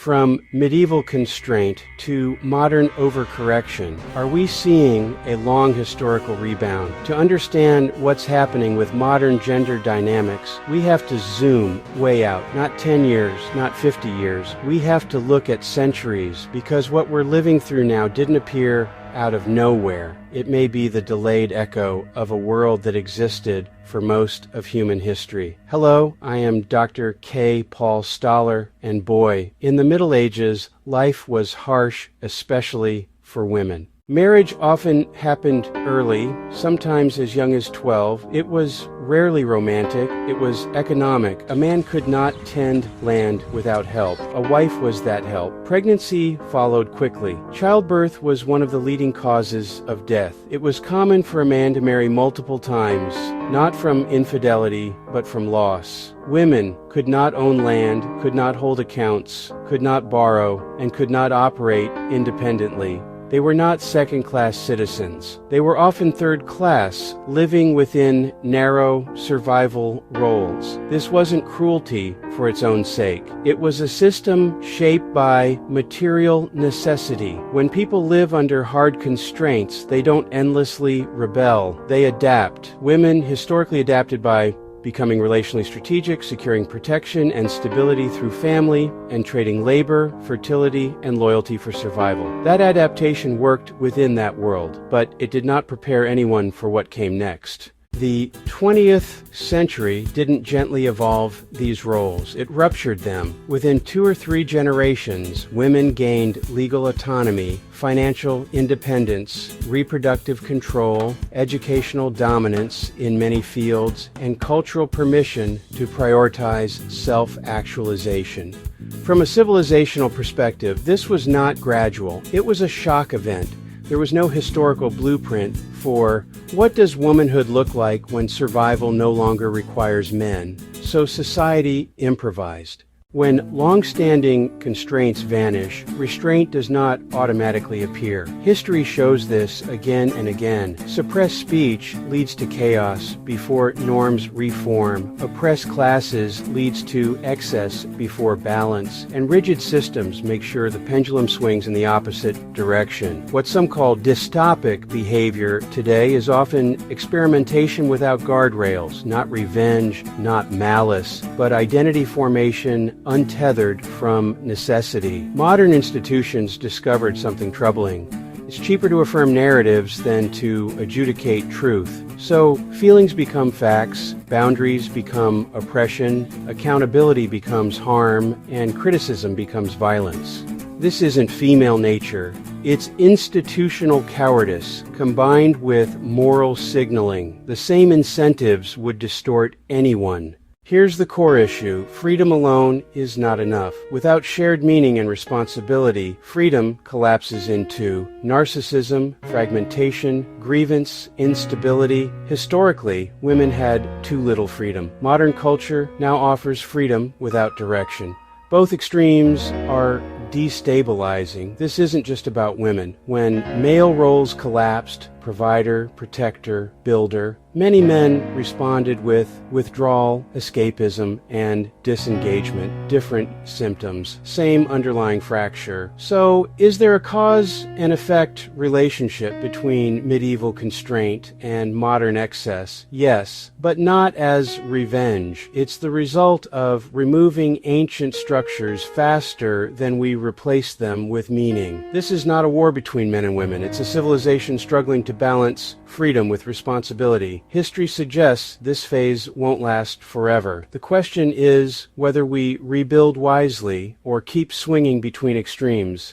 From medieval constraint to modern overcorrection, are we seeing a long historical rebound? To understand what's happening with modern gender dynamics, we have to zoom way out, not 10 years, not 50 years. We have to look at centuries, because what we're living through now didn't appear out of nowhere. It may be the delayed echo of a world that existed for most of human history. Hello, I am Dr. K. Paul Stoller, and boy, in the Middle Ages, life was harsh, especially for women. Marriage often happened early, sometimes as young as 12. It was rarely romantic. It was economic. A man could not tend land without help. A wife was that help. Pregnancy followed quickly. Childbirth was one of the leading causes of death. It was common for a man to marry multiple times, not from infidelity, but from loss. Women could not own land, could not hold accounts, could not borrow, and could not operate independently. They were not second-class citizens. They were often third-class, living within narrow survival roles. This wasn't cruelty for its own sake. It was a system shaped by material necessity. When people live under hard constraints, they don't endlessly rebel. They adapt. Women historically adapted by becoming relationally strategic, securing protection and stability through family, and trading labor, fertility, and loyalty for survival. That adaptation worked within that world, but it did not prepare anyone for what came next. The 20th century didn't gently evolve these roles. It ruptured them. Within 2 or 3 generations, women gained legal autonomy, financial independence, reproductive control, educational dominance in many fields, and cultural permission to prioritize self-actualization. From a civilizational perspective, this was not gradual. It was a shock event. There was no historical blueprint for what does womanhood look like when survival no longer requires men. So society improvised. When long-standing constraints vanish, restraint does not automatically appear. History shows this again and again. Suppressed speech leads to chaos before norms reform. Oppressed classes leads to excess before balance. And rigid systems make sure the pendulum swings in the opposite direction. What some call dystopic behavior today is often experimentation without guardrails, not revenge, not malice, but identity formation untethered from necessity. Modern institutions discovered something troubling. It's cheaper to affirm narratives than to adjudicate truth. So feelings become facts, boundaries become oppression, accountability becomes harm, and criticism becomes violence. This isn't female nature. It's institutional cowardice combined with moral signaling. The same incentives would distort anyone. Here's the core issue. Freedom alone is not enough. Without shared meaning and responsibility, freedom collapses into narcissism, fragmentation, grievance, instability. Historically, women had too little freedom. Modern culture now offers freedom without direction. Both extremes are destabilizing. This isn't just about women. When male roles collapsed, provider, protector, builder, many men responded with withdrawal, escapism, and disengagement. Different symptoms, same underlying fracture. So, is there a cause and effect relationship between medieval constraint and modern excess? Yes, but not as revenge. It's the result of removing ancient structures faster than we replace them with meaning. This is not a war between men and women. It's a civilization struggling to balance freedom with responsibility. History suggests this phase won't last forever. The question is whether we rebuild wisely or keep swinging between extremes.